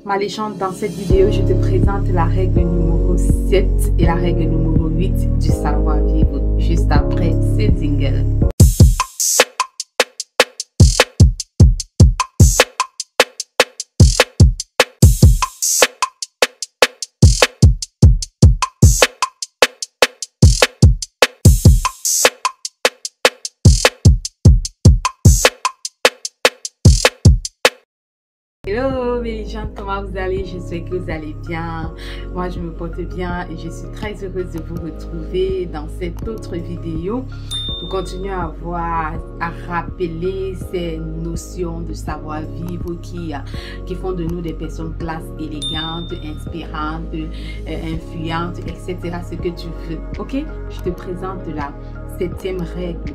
Ma légende, dans cette vidéo, je te présente la règle numéro 7 et la règle numéro 8 du savoir-vivre, juste après ce jingle. Hello mes gens, comment vous allez? J'espère que vous allez bien. Moi je me porte bien et je suis très heureuse de vous retrouver dans cette autre vidéo pour continuer à rappeler ces notions de savoir-vivre qui font de nous des personnes classe élégantes, inspirantes, influentes, etc. Ce que tu veux. Ok, je te présente la 7e règle.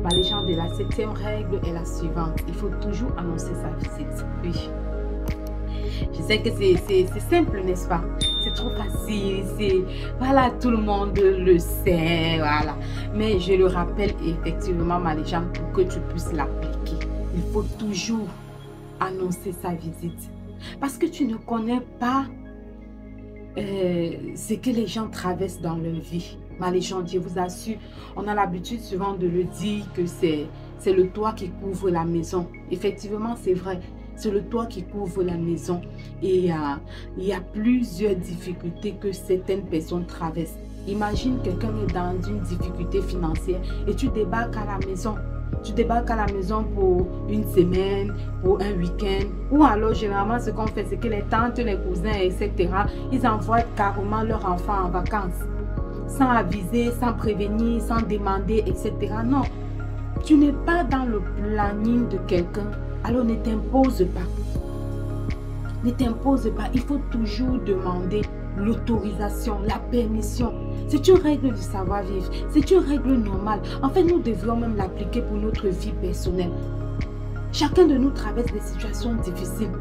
Ma légende de la 7e règle est la suivante. Il faut toujours annoncer sa visite. Oui. Je sais que c'est simple, n'est-ce pas? C'est trop facile, voilà, tout le monde le sait, voilà. Mais je le rappelle effectivement, ma légende, pour que tu puisses l'appliquer. Il faut toujours annoncer sa visite. Parce que tu ne connais pas ce que les gens traversent dans leur vie. Ma légende, je vous assure, on a l'habitude souvent de le dire que c'est le toit qui couvre la maison. Effectivement, c'est vrai. C'est le toit qui couvre la maison et il y a plusieurs difficultés que certaines personnes traversent. Imagine quelqu'un est dans une difficulté financière et tu débarques à la maison. Tu débarques à la maison pour une semaine, pour un week-end. Ou alors, généralement, ce qu'on fait, c'est que les tantes, les cousins, etc., ils envoient carrément leurs enfants en vacances. Sans aviser, sans prévenir, sans demander, etc. Non, tu n'es pas dans le planning de quelqu'un. Alors ne t'impose pas. Ne t'impose pas. Il faut toujours demander l'autorisation, la permission. C'est une règle du savoir-vivre. C'est une règle normale. En fait, nous devrions même l'appliquer pour notre vie personnelle. Chacun de nous traverse des situations difficiles.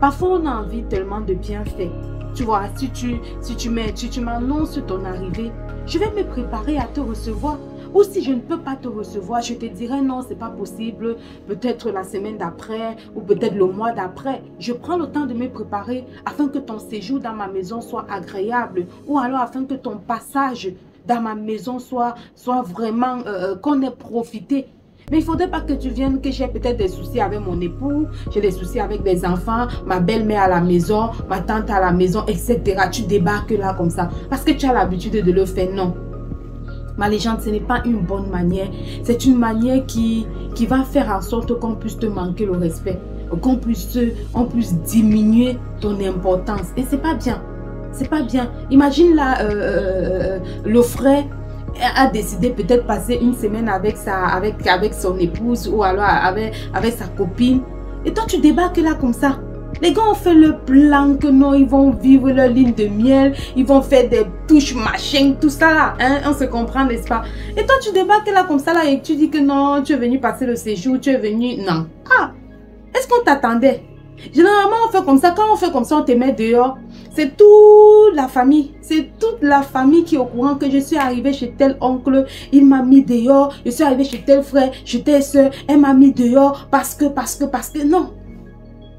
Parfois, on a envie tellement de bien faire. Tu vois, si tu m'annonces ton arrivée, je vais me préparer à te recevoir. Ou si je ne peux pas te recevoir, je te dirai non, c'est pas possible, peut-être la semaine d'après ou peut-être le mois d'après. Je prends le temps de me préparer afin que ton séjour dans ma maison soit agréable ou alors afin que ton passage dans ma maison soit vraiment, qu'on ait profité. Mais il ne faudrait pas que tu viennes, que j'ai peut-être des soucis avec mon époux, j'ai des soucis avec des enfants, ma belle-mère à la maison, ma tante à la maison, etc. Tu débarques là comme ça parce que tu as l'habitude de le faire, non. Ma légende, ce n'est pas une bonne manière. C'est une manière qui va faire en sorte qu'on puisse te manquer le respect. Qu'on puisse diminuer ton importance. Et c'est pas bien. C'est pas bien. Imagine là, le frère a décidé peut-être passer une semaine avec son épouse ou alors avec sa copine. Et toi, tu débarques là comme ça. Les gars ont fait le plan que non, ils vont vivre leur ligne de miel, ils vont faire des touches, machin, tout ça là, hein, on se comprend, n'est-ce pas? Et toi, tu débarques là comme ça là et tu dis que non, tu es venu passer le séjour, tu es venu, non. Ah, est-ce qu'on t'attendait? Généralement, on fait comme ça, quand on fait comme ça, on te met dehors. C'est toute la famille, qui est au courant que je suis arrivée chez tel oncle, il m'a mis dehors, je suis arrivée chez tel frère, chez telle soeur, elle m'a mis dehors parce que, non.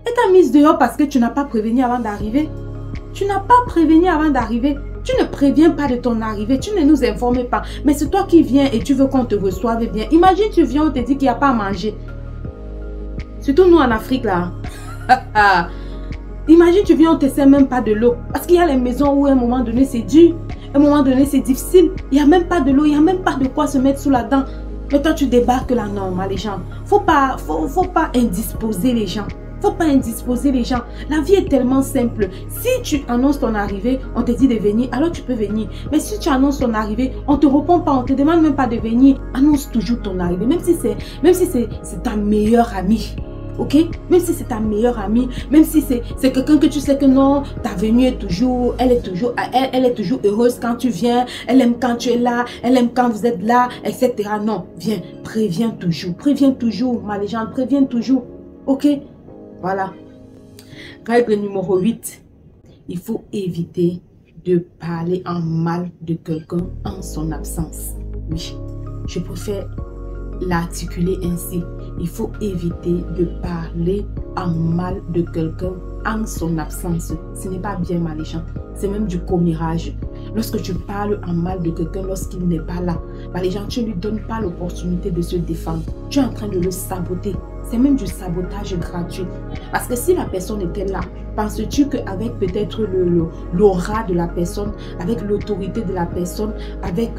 Elle t'a mise dehors parce que tu n'as pas prévenu avant d'arriver. Tu n'as pas prévenu avant d'arriver. Tu ne préviens pas de ton arrivée. Tu ne nous informes pas. Mais c'est toi qui viens et tu veux qu'on te reçoive bien. Imagine, tu viens, on te dit qu'il n'y a pas à manger. Surtout nous en Afrique là. Imagine, tu viens, on ne te sert même pas de l'eau. Parce qu'il y a les maisons où à un moment donné c'est dur. À un moment donné c'est difficile. Il n'y a même pas de l'eau. Il n'y a même pas de quoi se mettre sous la dent. Mais toi tu débarques là, non, les gens. Faut pas indisposer les gens. Faut pas indisposer les gens. La vie est tellement simple. Si tu annonces ton arrivée, on te dit de venir, alors tu peux venir. Mais si tu annonces ton arrivée, on te répond pas, on te demande même pas de venir. Annonce toujours ton arrivée, même si c'est ta meilleure amie. Ok? Même si c'est ta meilleure amie, même si c'est quelqu'un que tu sais que non, ta venue est toujours, elle est toujours heureuse quand tu viens, elle aime quand tu es là, elle aime quand vous êtes là, etc. Non, viens, préviens toujours, ma légende, préviens toujours. Ok? Voilà. Règle numéro 8. Il faut éviter de parler en mal de quelqu'un en son absence. Oui, je préfère l'articuler ainsi. Il faut éviter de parler en mal de quelqu'un en son absence. Ce n'est pas bien, Maléchant. C'est même du commérage. Lorsque tu parles en mal de quelqu'un lorsqu'il n'est pas là, Maléchant, tu ne lui donnes pas l'opportunité de se défendre. Tu es en train de le saboter. C'est même du sabotage gratuit. Parce que si la personne était là, penses-tu qu'avec peut-être l'aura de la personne, avec l'autorité de la personne, avec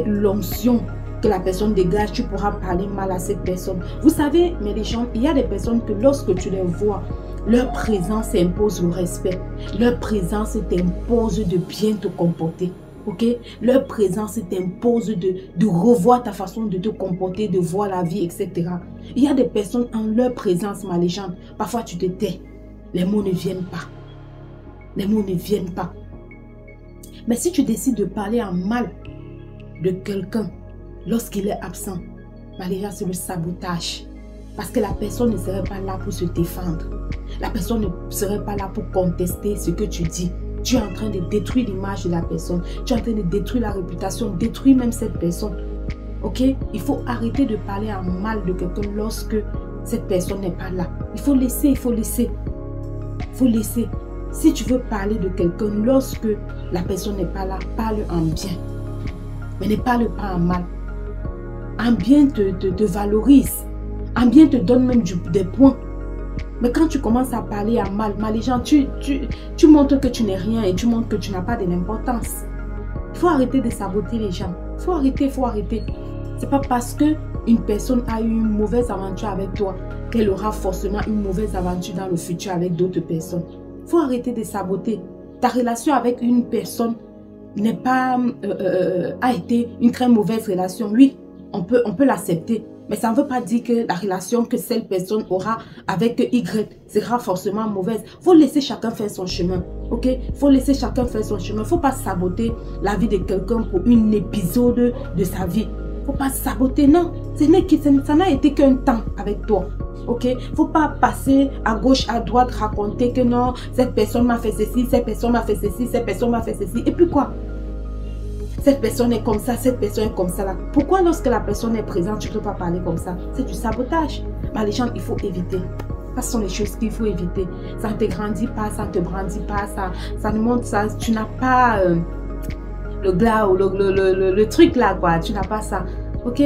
l'onction que la personne dégage, tu pourras parler mal à cette personne? Vous savez, mais les gens, il y a des personnes que lorsque tu les vois, leur présence impose le respect. Leur présence t'impose de bien te comporter. Ok? Leur présence t'impose de revoir ta façon de te comporter, de voir la vie, etc. Il y a des personnes en leur présence, ma légende. Parfois, tu te tais. Les mots ne viennent pas. Les mots ne viennent pas. Mais si tu décides de parler en mal de quelqu'un lorsqu'il est absent, ma légende, c'est le sabotage. Parce que la personne ne serait pas là pour se défendre. La personne ne serait pas là pour contester ce que tu dis. Tu es en train de détruire l'image de la personne. Tu es en train de détruire la réputation, détruire même cette personne. Ok? Il faut arrêter de parler en mal de quelqu'un lorsque cette personne n'est pas là. Il faut laisser, il faut laisser. Il faut laisser. Si tu veux parler de quelqu'un lorsque la personne n'est pas là, parle en bien. Mais ne parle pas en mal. En bien te valorise. En bien te donne même des points. Mais quand tu commences à parler en mal, les gens, tu montres que tu n'es rien et tu montres que tu n'as pas de l'importance. Il faut arrêter de saboter les gens. Il faut arrêter, il faut arrêter. Ce n'est pas parce qu'une personne a eu une mauvaise aventure avec toi qu'elle aura forcément une mauvaise aventure dans le futur avec d'autres personnes. Il faut arrêter de saboter. Ta relation avec une personne n'est pas, a été une très mauvaise relation. Oui, on peut l'accepter. Mais ça ne veut pas dire que la relation que cette personne aura avec Y sera forcément mauvaise. Il faut laisser chacun faire son chemin. Ok? Il faut laisser chacun faire son chemin. Il ne faut pas saboter la vie de quelqu'un pour un épisode de sa vie. Il ne faut pas saboter, non. Ça n'a été qu'un temps avec toi. Ok? Il ne faut pas passer à gauche, à droite, raconter que non, cette personne m'a fait ceci, cette personne m'a fait ceci, cette personne m'a fait ceci. Et puis quoi? Cette personne est comme ça, cette personne est comme ça. Là. Pourquoi lorsque la personne est présente, tu ne peux pas parler comme ça? C'est du sabotage. Mais les gens, il faut éviter. Ce sont les choses qu'il faut éviter. Ça ne te grandit pas, ça ne te brandit pas, ça ne montre ça. Tu n'as pas le glas ou le truc là, quoi. Tu n'as pas ça. Ok?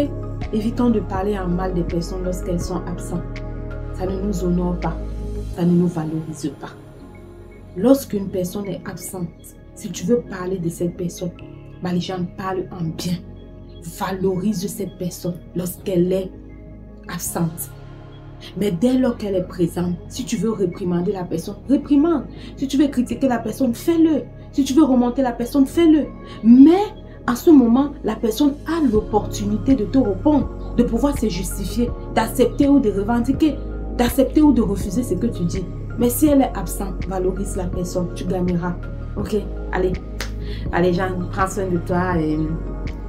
Évitons de parler en mal des personnes lorsqu'elles sont absentes. Ça ne nous honore pas. Ça ne nous valorise pas. Lorsqu'une personne est absente, si tu veux parler de cette personne, les gens parlent en bien. Valorise cette personne lorsqu'elle est absente. Mais dès lors qu'elle est présente, si tu veux réprimander la personne, réprimande. Si tu veux critiquer la personne, fais-le. Si tu veux remonter la personne, fais-le. Mais à ce moment, la personne a l'opportunité de te répondre, de pouvoir se justifier, d'accepter ou de revendiquer, d'accepter ou de refuser ce que tu dis. Mais si elle est absente, valorise la personne, tu gagneras. Ok, allez. Allez, Jeanne, prends soin de toi et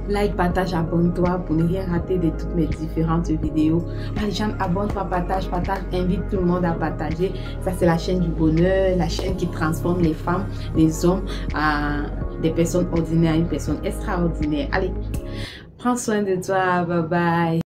like, partage, abonne-toi pour ne rien rater de toutes mes différentes vidéos. Allez, Jeanne, abonne-toi, partage, invite tout le monde à partager. Ça, c'est la chaîne du bonheur, la chaîne qui transforme les femmes, les hommes à des personnes ordinaires à une personne extraordinaire. Allez, prends soin de toi, bye bye.